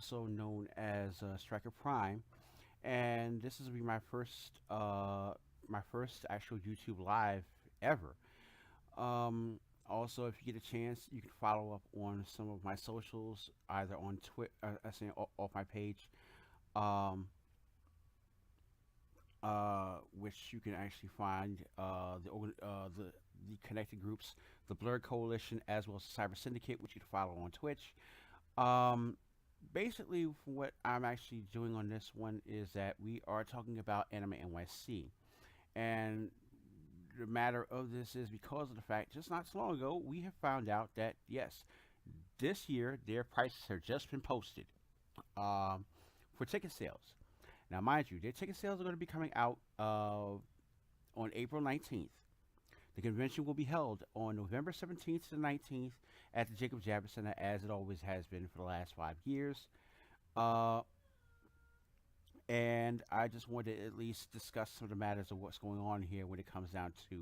also known as Striker Prime, and this is be my first actual YouTube live ever. Um, Also, if you get a chance, you can follow up on some of my socials, either on Twitter, I say off my page, um, which you can actually find the connected groups, the Blurred Coalition, as well as the Cyber Syndicate, which you can follow on Twitch. Um, Basically, what I'm actually doing on this one is that we are talking about Anime NYC, and the matter of this is because of the fact just not so long ago we have found out that yes, this year their prices have just been posted um, for ticket sales. Now, mind you, their ticket sales are going to be coming out on April 19th. The convention will be held on November 17th to the 19th at the Jacob Javits Center, as it always has been for the last 5 years. Uh, and I just wanted to at least discuss some of the matters of what's going on here when it comes down to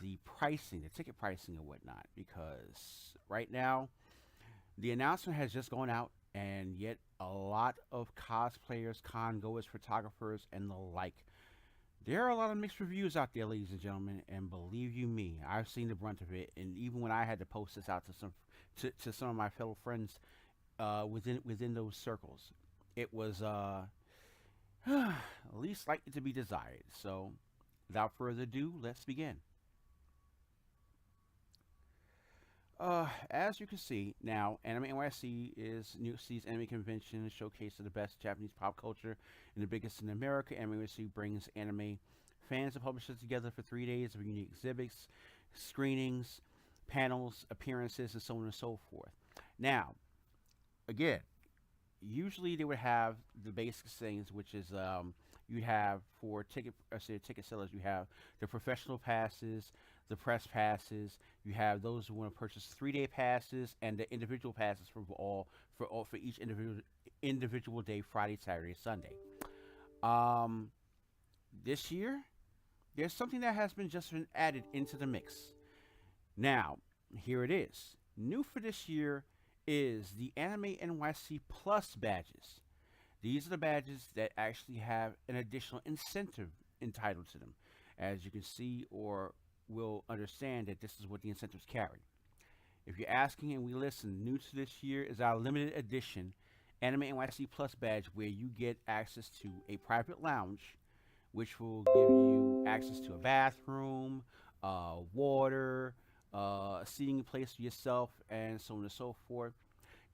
the pricing, the ticket pricing and whatnot. Because right now, the announcement has just gone out, and yet a lot of cosplayers, con goers, photographers, and the like. There are a lot of mixed reviews out there, ladies and gentlemen, and believe you me, I've seen the brunt of it. And even when I had to post this out to some of my fellow friends within those circles, it was least likely to be desired. So, without further ado, let's begin. As you can see now, Anime NYC is New York City's anime convention, a showcase of the best Japanese pop culture and the biggest in America. Anime NYC brings anime fans and publishers together for 3 days of unique exhibits, screenings, panels, appearances, and so on and so forth. Now, again, usually they would have the basic things, which is you have for ticket sellers, you have the professional passes, the press passes. You have those who want to purchase 3 day passes and the individual passes for each individual day, Friday, Saturday, Sunday. Um, this year, there's something that has been added into the mix. Now, here it is. New for this year is the Anime NYC Plus badges. These are the badges that actually have an additional incentive entitled to them. As you can see or will understand that this is what the incentives carry. If you're asking and we listen, new to this year is our limited edition Anime NYC Plus badge, where you get access to a private lounge, which will give you access to a bathroom, water, a seating place for yourself, and so on and so forth.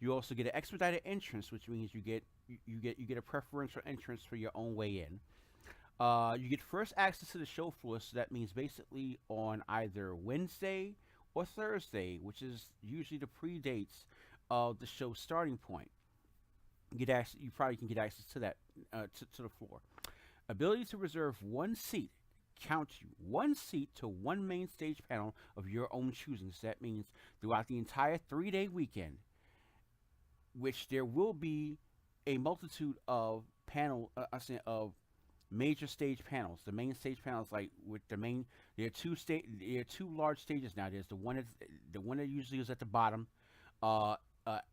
You also get an expedited entrance, which means you get a preferential entrance for your own way in. You get first access to the show floor, so that means basically on either Wednesday or Thursday, which is usually the predates of the show's starting point. You probably can get access to that to the floor. Ability to reserve one seat. Count you one seat to one main stage panel of your own choosing. So that means throughout the entire 3 day weekend, which there will be a multitude of of major stage panels. The main stage panels, like with the main, there are two large stages now. There's the one that usually is uh,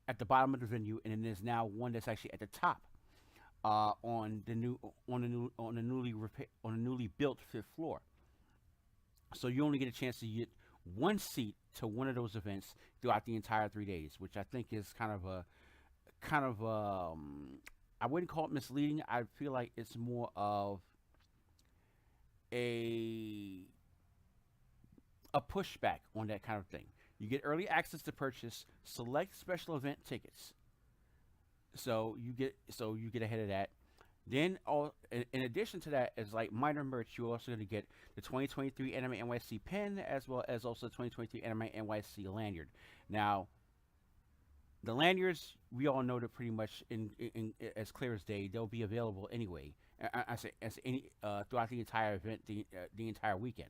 at the bottom of the venue, and then there's now one that's actually at the top, on the newly built fifth floor. So you only get a chance to get one seat to one of those events throughout the entire 3 days, which I think is kind of I wouldn't call it misleading. I feel like it's more of a a pushback on that kind of thing. You get early access to purchase select special event tickets. So you get ahead of that. Then, in addition to that, as like minor merch, you're also going to get the 2023 Anime NYC pin, as well as also the 2023 Anime NYC lanyard. Now, the lanyards, we all know that pretty much in as clear as day. They'll be available anyway. I say as any throughout the entire event, the entire weekend.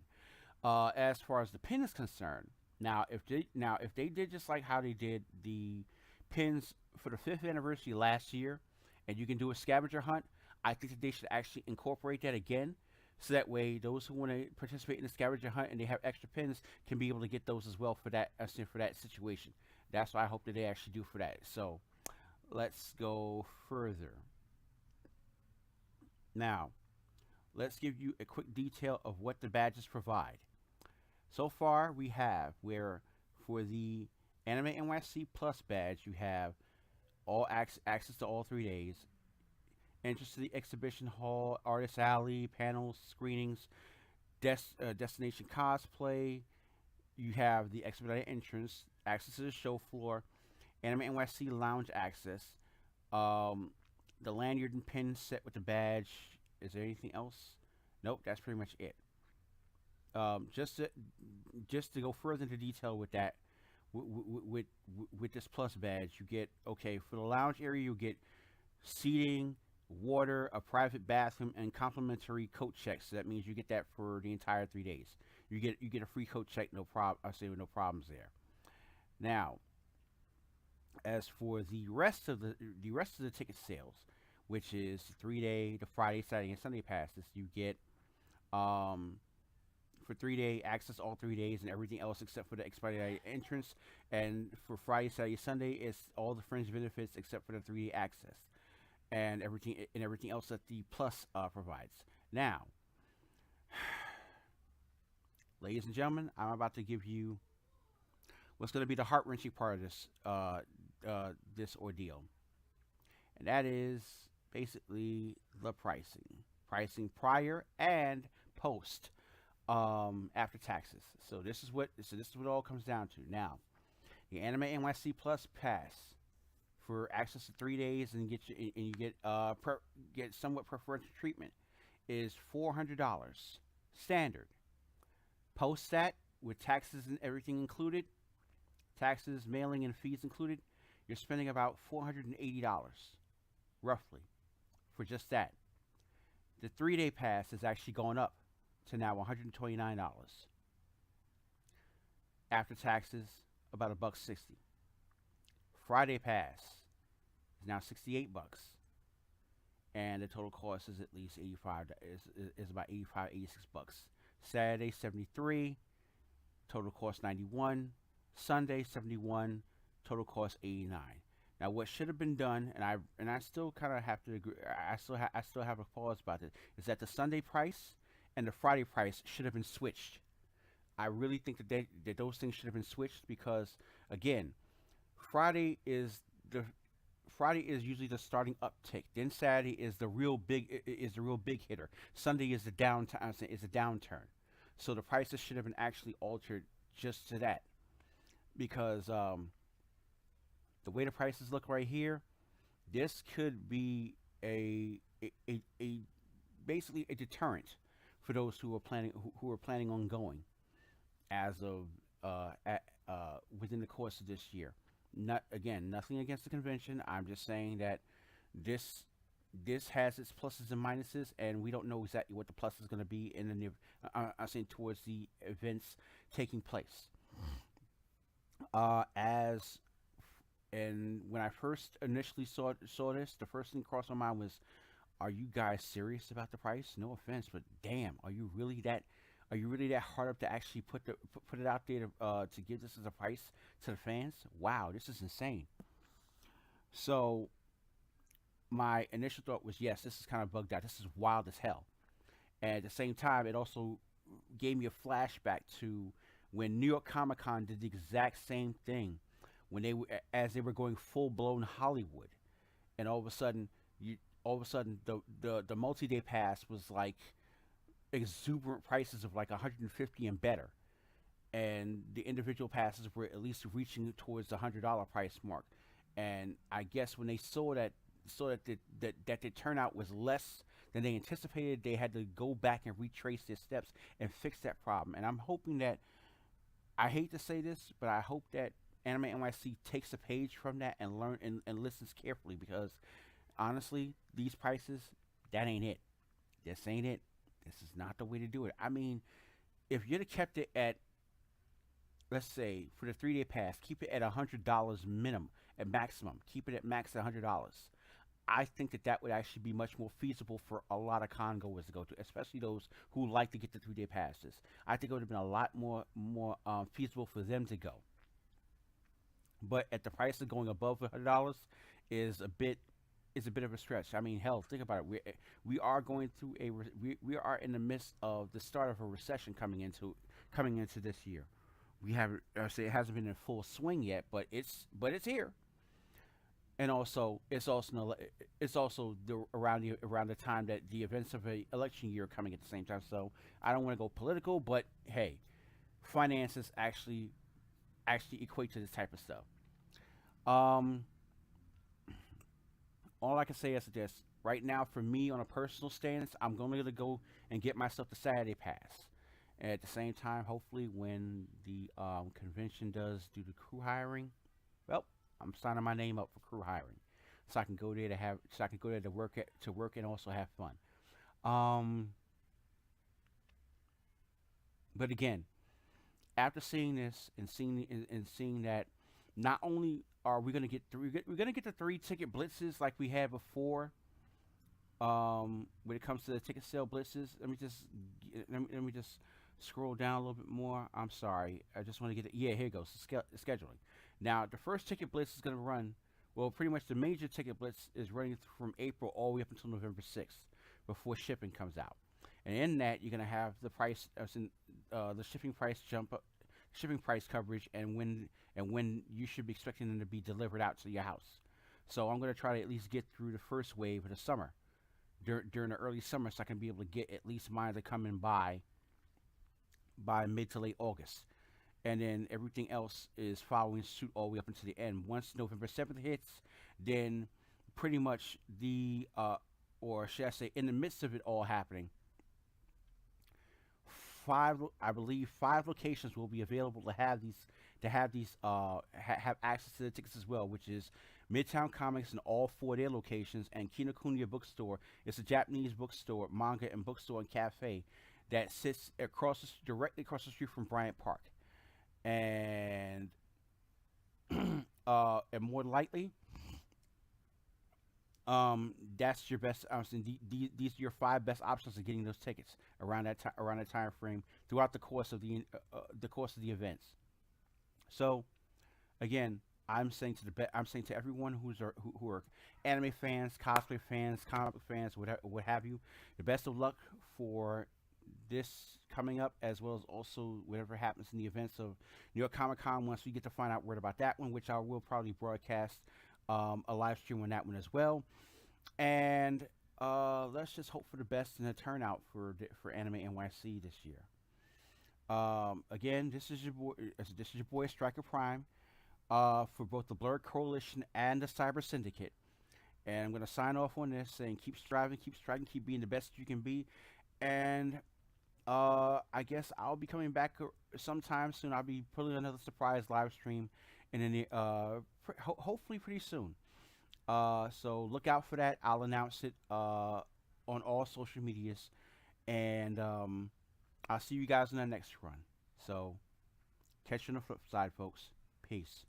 As far as the pin is concerned, now if they did just like how they did the pins for the fifth anniversary last year, and you can do a scavenger hunt, I think that they should actually incorporate that again, so that way those who want to participate in the scavenger hunt and they have extra pins can be able to get those as well for that situation. That's what I hope that they actually do for that. So let's go further. Now, let's give you a quick detail of what the badges provide. So far, we have where for the Anime NYC Plus badge, you have all access to all 3 days, entrance to the exhibition hall, artist alley, panels, screenings, destination cosplay. You have the expedited entrance, access to the show floor, Anime NYC lounge access, um, the lanyard and pin set with the badge. Is there anything else? Nope, that's pretty much it. Um, just to just to go further into detail with that, with with this plus badge, you get okay for the lounge area. You get seating, water, a private bathroom, and complimentary coat checks. So that means you get that for the entire 3 days. You get a free coat check, no problem. I say with no problems there. Now, as for the rest of the ticket sales, which is the 3 day, the Friday, Saturday, and Sunday passes, you get um for 3 day access all 3 days and everything else except for the expedited entrance. And for Friday, Saturday, Sunday, it's all the fringe benefits except for the 3 day access and everything else that the plus provides. Now, ladies and gentlemen, I'm about to give you what's going to be the heart wrenching part of this ordeal, and that is basically the pricing prior and post after taxes. So this is what it all comes down to. Now, the Anime NYC Plus Pass for access to 3 days and you get somewhat preferential treatment is $400 standard. Post that with taxes and everything included, taxes, mailing, and fees included, you're spending about $480 roughly for just that. The 3 day pass is actually going up to now $129. After taxes, about $1.60. Friday pass is now $68, and the total cost is at least 85. Is about 85, 86 bucks. Saturday 73, total cost 91. Sunday 71, total cost 89. Now, what should have been done, and I still kind of have to agree. I still have a pause about it. Is that the Sunday price and the Friday price should have been switched. I really think that those things should have been switched because, again, Friday is the Friday is usually the starting uptick. Then Saturday is the real big hitter. Sunday is the downturn. Is a downturn. So the prices should have been actually altered just to that, because the way the prices look right here, this could be a basically a deterrent for those who are planning on going as of within the course of this year. Nothing against the convention. I'm just saying that this this has its pluses and minuses, and we don't know exactly what the plus is going to be in the near. I'm saying towards the events taking place. As and when I first initially saw this, the first thing crossed my mind was, "Are you guys serious about the price? No offense, but damn, are you really that? Are you really that hard up to actually put it out there to give this as a price to the fans? Wow, this is insane." So my initial thought was, yes, this is kind of bugged out. This is wild as hell. And at the same time, it also gave me a flashback to when New York Comic Con did the exact same thing when as they were going full blown Hollywood, and all of a sudden, the multi day pass was like exuberant prices of like 150 and better, and the individual passes were at least reaching towards the $100 price mark. And I guess when they saw that the turnout was less than they anticipated, they had to go back and retrace their steps and fix that problem. And I'm hoping that, I hate to say this, but I hope that Anime NYC takes a page from that and and listens carefully, because honestly, these prices, that ain't it. This ain't it. This is not the way to do it. I mean, if you'd have kept it at, let's say, for the 3 day pass, keep it at $100 minimum, at maximum. Keep it at max at $100. I think that would actually be much more feasible for a lot of con goers to go to, especially those who like to get the 3 day passes. I think it would have been a lot more feasible for them to go. But at the price of going above $100, is a bit of a stretch. I mean, hell, think about it. We are going through we are in the midst of the start of a recession coming into this year. We haven't I say it hasn't been in full swing yet, but it's here. And also it's also around the time that the events of a election year are coming at the same time. So I don't want to go political, but hey, finances actually equate to this type of stuff. Um, all I can say is this: right now, for me, on a personal stance, I'm going to go and get myself the Saturday pass. And at the same time, hopefully, when the convention does do the crew hiring, well, I'm signing my name up for crew hiring, so I can go there to work and also have fun. Um, but again, after seeing this and seeing that, not only are we gonna get we're gonna get the 3 ticket blitzes like we had before. When it comes to the ticket sale blitzes, let me just scroll down a little bit more. I'm sorry, I just want to get it. Yeah, here it goes. Scheduling. Now, the first ticket blitz is gonna run. Well, pretty much the major ticket blitz is running from April all the way up until November 6th, before shipping comes out. And in that, you're gonna have the price, the shipping price jump up, shipping price coverage, and when you should be expecting them to be delivered out to your house. So I'm gonna try to at least get through the first wave of the summer, during the early summer, so I can be able to get at least mine to come in by mid to late August. And then everything else is following suit all the way up until the end. Once November 7th hits, then pretty much or should I say, in the midst of it all happening, I believe 5 locations will be available have access to the tickets as well, which is Midtown Comics in all 4 of their locations, and Kinokuniya Bookstore. It's a Japanese bookstore, manga and bookstore and cafe that sits directly across the street from Bryant Park. And and more likely, that's your best. These are your 5 best options of getting those tickets around that time frame throughout the course of the events. So, again, I'm saying to everyone who are anime fans, cosplay fans, comic book fans, what have you, the best of luck for this coming up, as well as also whatever happens in the events of New York Comic Con. Once we get to find out word about that one, which I will probably broadcast a live stream on that one as well. And let's just hope for the best in the turnout for Anime NYC this year. Again, this is your boy Striker Prime, for both the Blurred Coalition and the Cyber Syndicate. And I'm gonna sign off on this saying keep striving, keep being the best you can be. And I guess I'll be coming back sometime soon. I'll be putting another surprise live stream hopefully pretty soon. So look out for that. I'll announce it on all social medias, and I'll see you guys in the next run. So catch you on the flip side, folks. Peace.